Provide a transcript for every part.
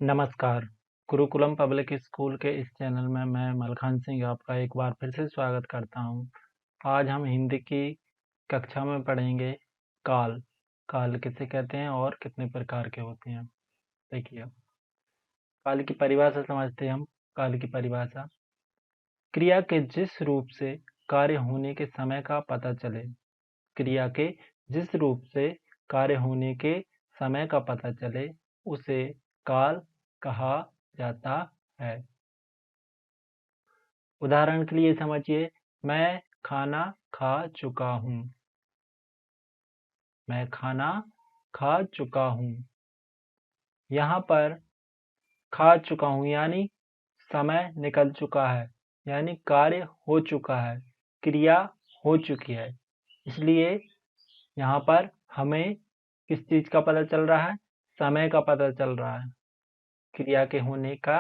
नमस्कार, Gurukulam public school के इस चैनल में मैं मलखान सिंह आपका एक बार फिर से स्वागत करता हूँ। आज हम हिंदी की कक्षा में पढ़ेंगे काल। काल किसे कहते हैं और कितने प्रकार के होते हैं। देखिए, काल की परिभाषा समझते हैं हम। काल की परिभाषा, क्रिया के जिस रूप से कार्य होने के समय का पता चले। क्रिया के जिस रूप से कार्य होने के समय का पता चले उसे काल कहा जाता है। उदाहरण के लिए समझिए, मैं खाना खा चुका हूँ। मैं खाना खा चुका हूँ। यहाँ पर खा चुका हूँ यानी समय निकल चुका है, यानी कार्य हो चुका है, क्रिया हो चुकी है। इसलिए यहाँ पर हमें किस चीज का पता चल रहा है? समय का पता चल रहा है। क्रिया के होने का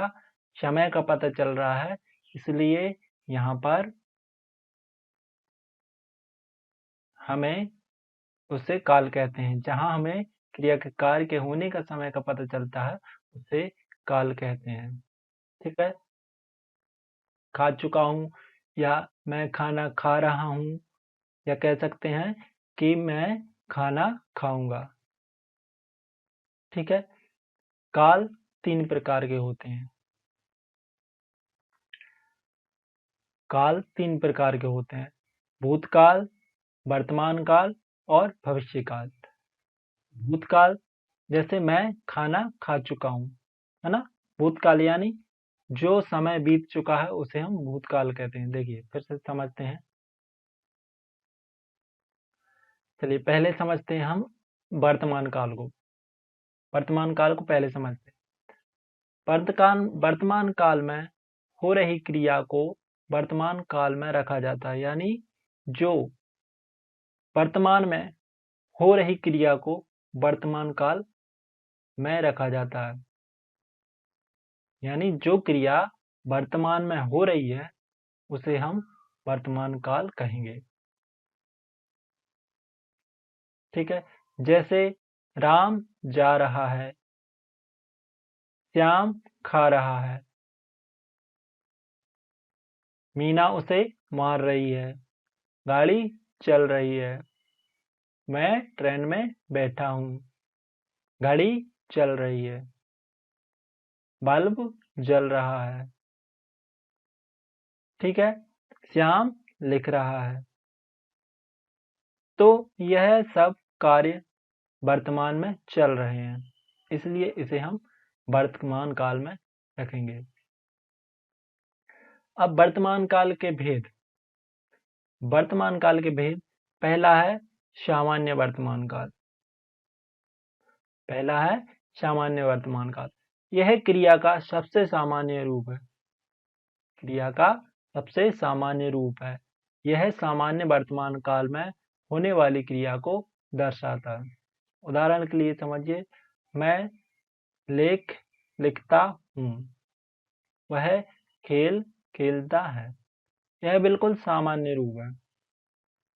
समय का पता चल रहा है, इसलिए यहाँ पर हमें उसे काल कहते हैं। जहाँ हमें क्रिया के कार्य के होने का समय का पता चलता है उसे काल कहते हैं। ठीक है, खा चुका हूँ या मैं खाना खा रहा हूँ, या कह सकते हैं कि मैं खाना खाऊंगा। ठीक है, काल 3 प्रकार के होते हैं। काल 3 प्रकार के होते हैं: भूतकाल, वर्तमान काल और भविष्य काल। भूतकाल, जैसे मैं खाना खा चुका हूँ, है ना। भूतकाल यानी जो समय बीत चुका है उसे हम भूतकाल कहते हैं। देखिए, फिर से समझते हैं। चलिए, पहले समझते हैं हम वर्तमान काल को। वर्तमान काल को पहले समझते हैं। वर्तमान काल में हो रही क्रिया को वर्तमान काल में रखा जाता है, यानी जो वर्तमान में हो रही क्रिया को वर्तमान काल में रखा जाता है। यानी जो क्रिया वर्तमान में हो रही है उसे हम वर्तमान काल कहेंगे। ठीक है, जैसे राम जा रहा है, श्याम खा रहा है, मीना उसे मार रही है, गाड़ी चल रही है, मैं ट्रेन में बैठा हूँ, घड़ी चल रही है, बल्ब जल रहा है। ठीक है, श्याम लिख रहा है। तो यह सब कार्य वर्तमान में चल रहे हैं, इसलिए इसे हम वर्तमान काल में रखेंगे। अब वर्तमान काल के भेद। वर्तमान काल के भेद, पहला है सामान्य वर्तमान काल। पहला है सामान्य वर्तमान काल। यह क्रिया का सबसे सामान्य रूप है। क्रिया का सबसे सामान्य रूप है। यह सामान्य वर्तमान काल में होने वाली क्रिया को दर्शाता है। उदाहरण के लिए समझिए, मैं लेख लिखता हूँ, वह खेल खेलता है। यह बिल्कुल सामान्य रूप है।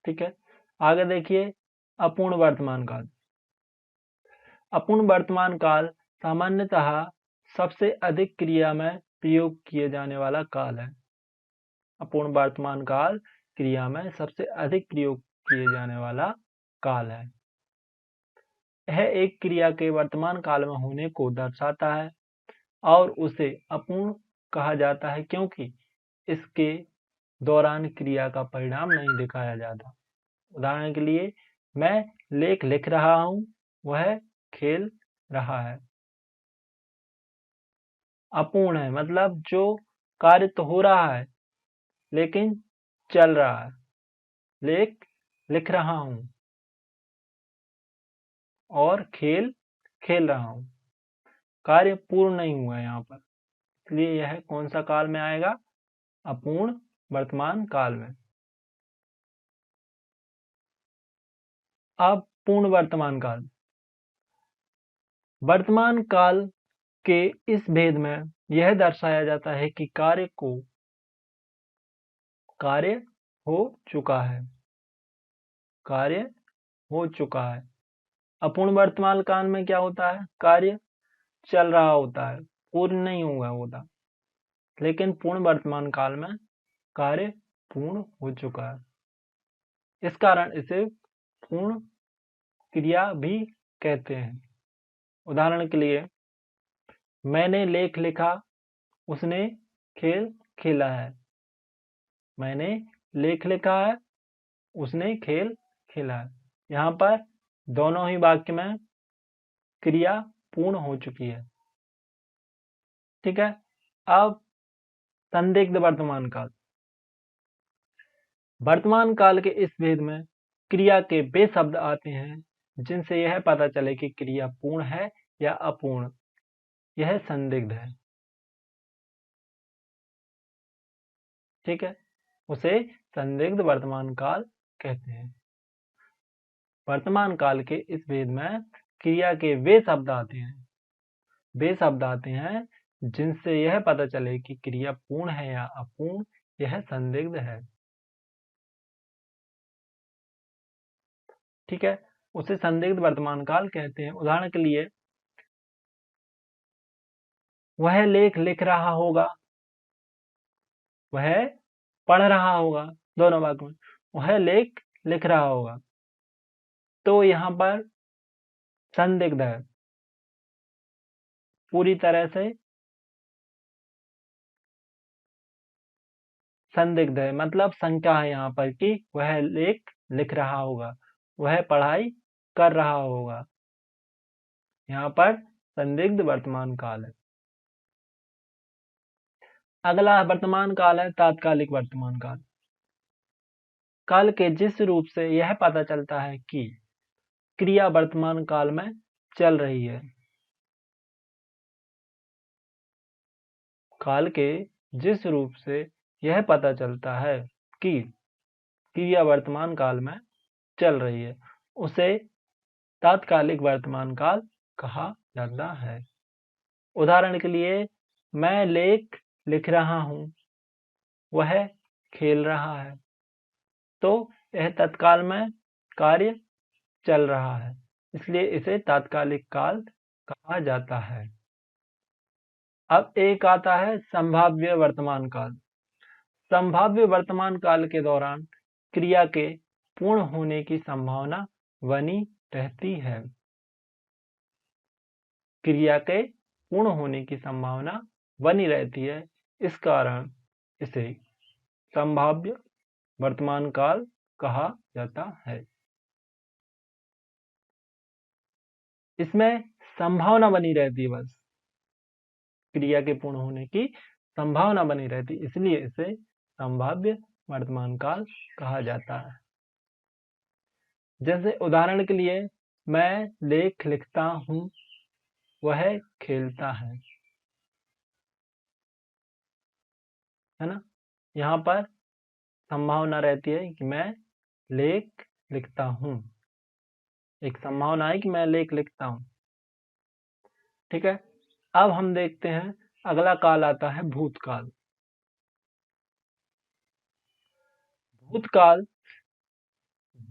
ठीक है, आगे देखिए, अपूर्ण वर्तमान काल। अपूर्ण वर्तमान काल सामान्यतः सबसे अधिक क्रिया में प्रयोग किए जाने वाला काल है। अपूर्ण वर्तमान काल क्रिया में सबसे अधिक प्रयोग किए जाने वाला काल है। यह एक क्रिया के वर्तमान काल में होने को दर्शाता है और उसे अपूर्ण कहा जाता है क्योंकि इसके दौरान क्रिया का परिणाम नहीं दिखाया जाता। उदाहरण के लिए, मैं लेख लिख रहा हूँ, वह खेल रहा है। अपूर्ण है मतलब जो कार्य तो हो रहा है लेकिन चल रहा है। लेख लिख रहा हूँ और खेल खेल रहा हूँ। कार्य पूर्ण नहीं हुआ यहाँ पर, इसलिए यह कौन सा काल में आएगा? अपूर्ण वर्तमान काल में। अब पूर्ण वर्तमान काल। वर्तमान काल के इस भेद में यह दर्शाया जाता है कि कार्य हो चुका है। कार्य हो चुका है। अपूर्ण वर्तमान काल में क्या होता है? कार्य चल रहा होता है। पूर्ण नहीं हुआ होता, लेकिन पूर्ण वर्तमान काल में कार्य पूर्ण हो चुका है। इस कारण इसे पूर्ण क्रिया भी कहते हैं। उदाहरण के लिए, मैंने लेख लिखा, उसने खेल खेला है। मैंने लेख लिखा है, उसने खेल खेला है। यहाँ पर दोनों ही वाक्य में क्रिया पूर्ण हो चुकी है। ठीक है। अब संदिग्ध वर्तमान काल। वर्तमान काल के इस भेद में क्रिया के वे शब्द आते हैं जिनसे यह पता चले कि क्रिया पूर्ण है या अपूर्ण। यह संदिग्ध है। ठीक है, उसे संदिग्ध वर्तमान काल कहते हैं। वर्तमान काल के इस भेद में क्रिया के वे शब्द आते हैं जिनसे यह पता चले कि क्रिया पूर्ण है या अपूर्ण। यह संदिग्ध है। ठीक है, उसे संदिग्ध वर्तमान काल कहते हैं। उदाहरण के लिए, वह लेख लिख रहा होगा, वह पढ़ रहा होगा। दोनों वाक्य में वह लेख लिख रहा होगा, तो यहाँ पर संदिग्ध है। पूरी तरह से संदिग्ध है, मतलब शंका है यहाँ पर कि वह लेख लिख रहा होगा, वह पढ़ाई कर रहा होगा। यहाँ पर संदिग्ध वर्तमान काल है। अगला वर्तमान काल है तात्कालिक वर्तमान काल। काल के जिस रूप से यह पता चलता है कि क्रिया वर्तमान काल में चल रही है। काल के जिस रूप से यह पता चलता है कि क्रिया वर्तमान काल में चल रही है, उसे तात्कालिक वर्तमान काल कहा जाता है। उदाहरण के लिए, मैं लेख लिख रहा हूं, वह खेल रहा है, तो यह तत्काल में कार्य चल रहा है, इसलिए इसे तात्कालिक काल कहा जाता है। अब एक आता है संभाव्य वर्तमान काल। संभाव्य वर्तमान काल के दौरान क्रिया के पूर्ण होने की संभावना बनी रहती है। क्रिया के पूर्ण होने की संभावना बनी रहती है, इस कारण इसे संभाव्य वर्तमान काल कहा जाता है। इसमें संभावना बनी रहती है, बस क्रिया के पूर्ण होने की संभावना बनी रहती, इसलिए इसे संभाव्य वर्तमान काल कहा जाता है। जैसे उदाहरण के लिए, मैं लेख लिखता हूं, वह खेलता है ना। यहाँ पर संभावना रहती है कि मैं लेख लिखता हूं। एक संभावना है कि मैं लेख लिखता हूं। ठीक है, अब हम देखते हैं अगला काल आता है भूतकाल। भूतकाल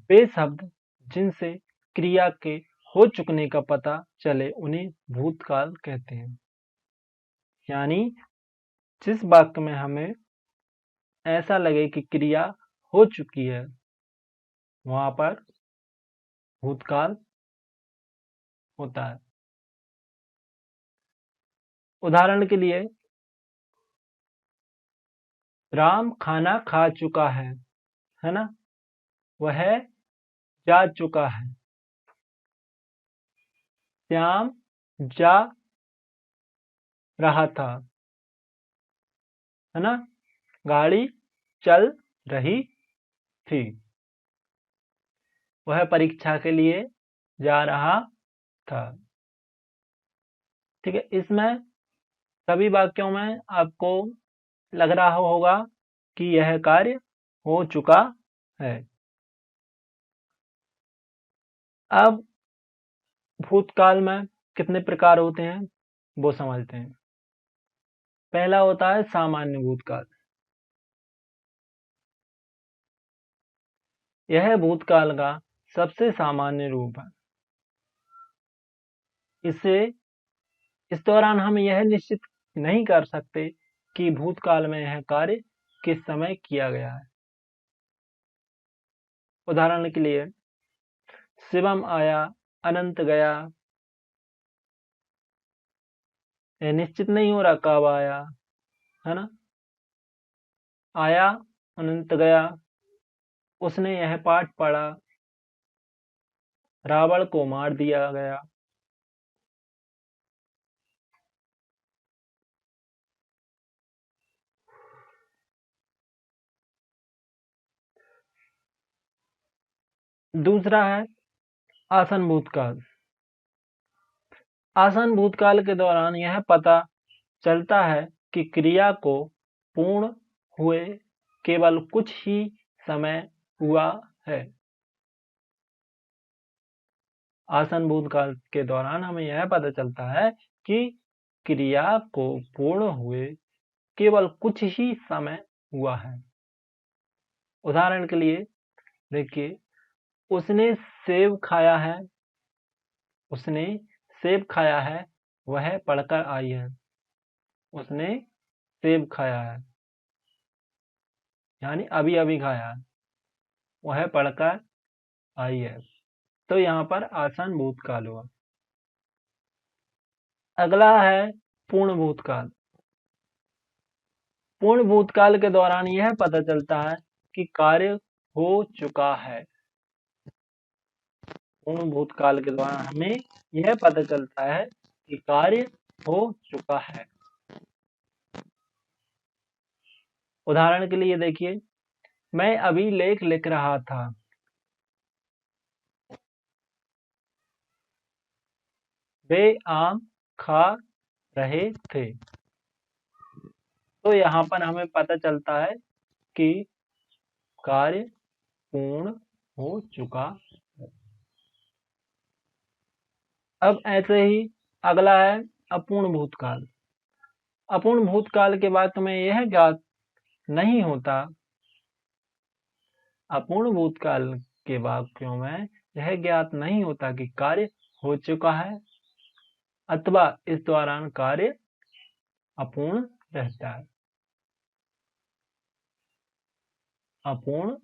वे शब्द जिनसे क्रिया के हो चुकने का पता चले उन्हें भूतकाल कहते हैं। यानी जिस वाक्य में हमें ऐसा लगे कि क्रिया हो चुकी है, वहां पर भूतकाल होता है। उदाहरण के लिए, राम खाना खा चुका है ना। वह जा चुका है। श्याम जा रहा था, है ना। गाड़ी चल रही थी। वह परीक्षा के लिए जा रहा था। ठीक है, इसमें सभी वाक्यों में आपको लग रहा होगा कि यह कार्य हो चुका है। अब भूतकाल में कितने प्रकार होते हैं वो समझते हैं। पहला होता है सामान्य भूतकाल। यह भूतकाल का सबसे सामान्य रूप है। इसे इस दौरान हम यह निश्चित नहीं कर सकते कि भूतकाल में यह कार्य किस समय किया गया है। उदाहरण के लिए शिवम आया, अनंत गया। यह निश्चित नहीं हो रहा कब आया, है ना। आया, अनंत गया। उसने यह पाठ पढ़ा, रावण को मार दिया गया। दूसरा है आसन भूतकाल। आसन भूतकाल के दौरान यह पता चलता है कि क्रिया को पूर्ण हुए केवल कुछ ही समय हुआ है। आसन भूतकाल के दौरान हमें यह पता चलता है कि क्रिया को पूर्ण हुए केवल कुछ ही समय हुआ है। उदाहरण के लिए देखिए, उसने सेब खाया है। उसने सेब खाया है, वह पढ़कर आई है। उसने सेब खाया है यानी अभी अभी खाया है, वह पढ़कर आई है। तो यहाँ पर आसान भूतकाल हुआ। अगला है पूर्ण भूतकाल। पूर्ण भूतकाल के दौरान यह पता चलता है कि कार्य हो चुका है। पूर्ण भूतकाल के दौरान हमें यह पता चलता है कि कार्य हो चुका है। उदाहरण के लिए देखिए, मैं अभी लेख लिख रहा था। वे आम खा रहे थे। तो यहाँ पर हमें पता चलता है कि कार्य पूर्ण हो चुका है। अब ऐसे ही अगला है अपूर्ण भूतकाल। अपूर्ण भूतकाल के बाद तुम्हें यह ज्ञात नहीं होता। अपूर्ण भूतकाल के वाक्यों में यह ज्ञात नहीं होता कि कार्य हो चुका है अथवा इस दौरान कार्य अपूर्ण रहता है। अपूर्ण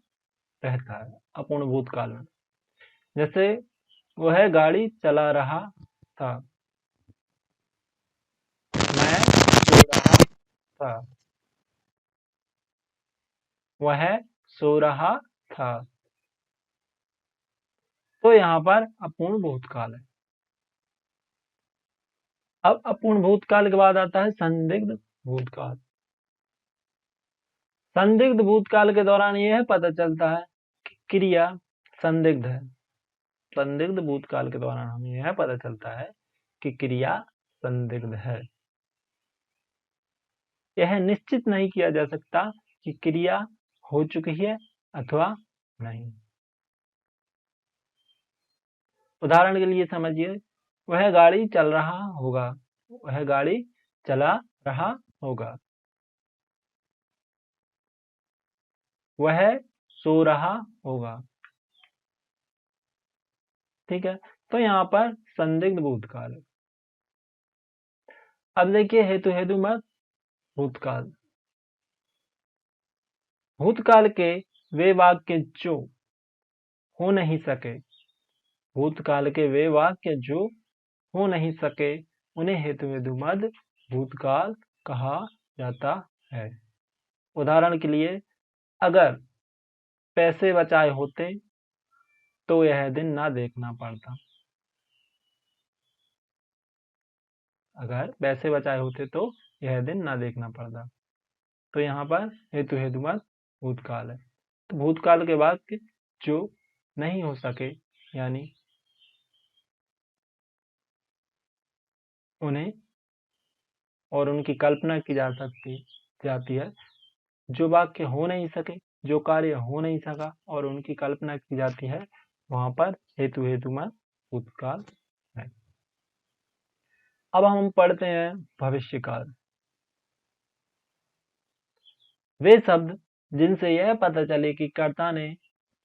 रहता है अपूर्ण भूतकाल में। जैसे वह गाड़ी चला रहा था, मैं सो रहा था, वह सो रहा था। तो यहाँ पर अपूर्ण भूतकाल है। अब अपूर्ण भूतकाल के बाद आता है संदिग्ध भूतकाल। संदिग्ध भूतकाल के दौरान यह पता चलता है कि क्रिया संदिग्ध है। संदिग्ध भूतकाल के दौरान हमें यह पता चलता है कि क्रिया संदिग्ध है। यह निश्चित नहीं किया जा सकता कि क्रिया हो चुकी है अथवा नहीं। उदाहरण के लिए समझिए, वह गाड़ी चल रहा होगा। वह गाड़ी चला रहा होगा। वह सो रहा होगा। ठीक है, तो यहाँ पर संदिग्ध भूतकाल है। अब देखिए हेतु हेतु मत भूतकाल। भूतकाल के वे वाक्य जो हो नहीं सके। भूतकाल के वे वाक्य जो हो नहीं सके उन्हें हेतु हेतु मद भूतकाल कहा जाता है। उदाहरण के लिए, अगर पैसे बचाए होते तो यह दिन ना देखना पड़ता। अगर पैसे बचाए होते तो यह दिन ना देखना पड़ता। तो यहाँ पर हेतु हेतु मद भूतकाल है। तो भूतकाल के वाक्य जो नहीं हो सके यानी उन्हें और उनकी कल्पना की जाती है। जो वाक्य हो नहीं सके, जो कार्य हो नहीं सका और उनकी कल्पना की जाती है, वहां पर हेतु हेतु में भूतकाल है। अब हम पढ़ते हैं भविष्यकाल। वे शब्द जिनसे यह पता चले कि कर्ता ने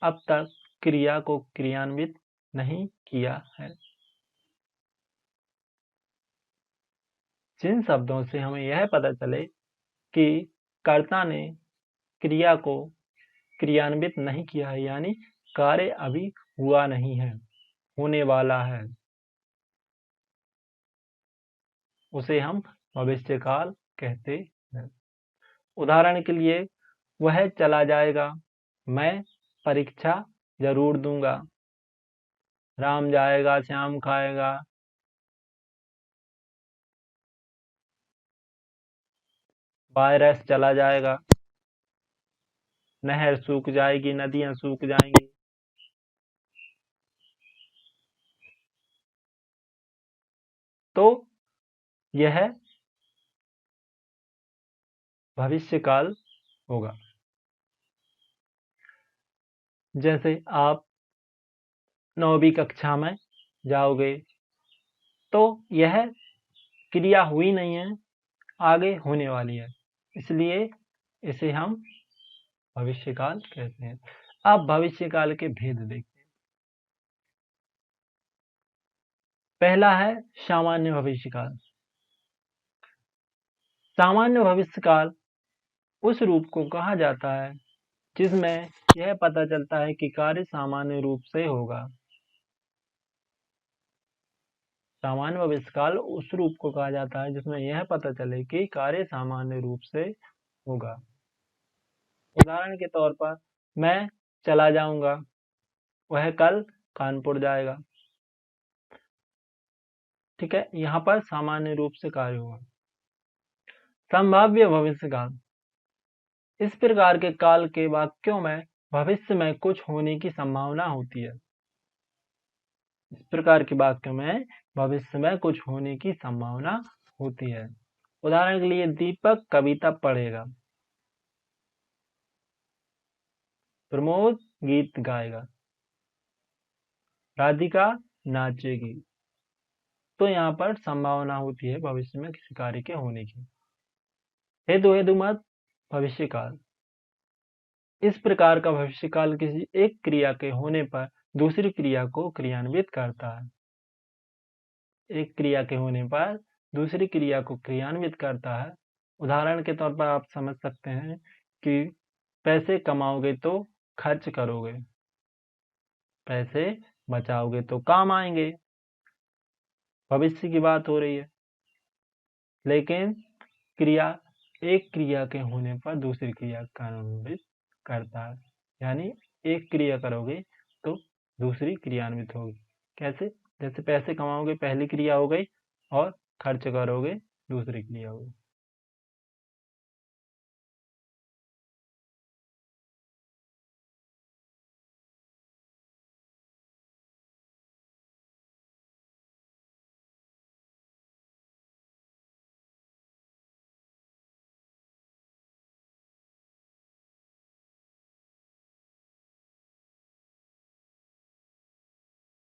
अब तक क्रिया को क्रियान्वित नहीं किया है। जिन शब्दों से हमें यह पता चले कि कर्ता ने क्रिया को क्रियान्वित नहीं किया है, यानी कार्य अभी हुआ नहीं है, होने वाला है, उसे हम भविष्यकाल कहते हैं। उदाहरण के लिए, वह चला जाएगा, मैं परीक्षा जरूर दूंगा, राम जाएगा, श्याम खाएगा, वायरस चला जाएगा, नहर सूख जाएगी, नदियां सूख जाएंगी। तो यह भविष्यकाल होगा। जैसे आप 9वीं कक्षा में जाओगे, तो यह क्रिया हुई नहीं है, आगे होने वाली है, इसलिए इसे हम भविष्यकाल कहते हैं। अब भविष्यकाल के भेद देखते हैं। पहला है सामान्य भविष्यकाल। सामान्य भविष्यकाल उस रूप को कहा जाता है जिसमें यह पता चलता है कि कार्य सामान्य रूप से होगा। सामान्य भविष्यकाल उस रूप को कहा जाता है जिसमें यह पता चले कि कार्य सामान्य रूप से होगा। उदाहरण के तौर पर, मैं चला जाऊंगा, वह कल कानपुर जाएगा। ठीक है, यहाँ पर सामान्य रूप से कार्य होगा। संभाव्य भविष्यकाल, इस प्रकार के काल के वाक्यों में भविष्य में कुछ होने की संभावना होती है। इस प्रकार के वाक्यों में भविष्य में कुछ होने की संभावना होती है। उदाहरण के लिए, दीपक कविता पढ़ेगा, प्रमोद गीत गाएगा, राधिका नाचेगी। तो यहाँ पर संभावना होती है भविष्य में किसी कार्य के होने की। हेतुमत भविष्यकाल, इस प्रकार का भविष्यकाल किसी एक क्रिया के होने पर दूसरी क्रिया को क्रियान्वित करता है। एक क्रिया के होने पर दूसरी क्रिया को क्रियान्वित करता है। उदाहरण के तौर पर आप समझ सकते हैं कि पैसे कमाओगे तो खर्च करोगे, पैसे बचाओगे तो काम आएंगे। भविष्य की बात हो रही है, लेकिन एक क्रिया के होने पर दूसरी क्रिया क्रियान्वित करता है, यानी एक क्रिया करोगे तो दूसरी क्रियान्वित होगी। कैसे? जैसे पैसे कमाओगे पहली क्रिया हो गई और खर्च करोगे दूसरी क्रिया होगी।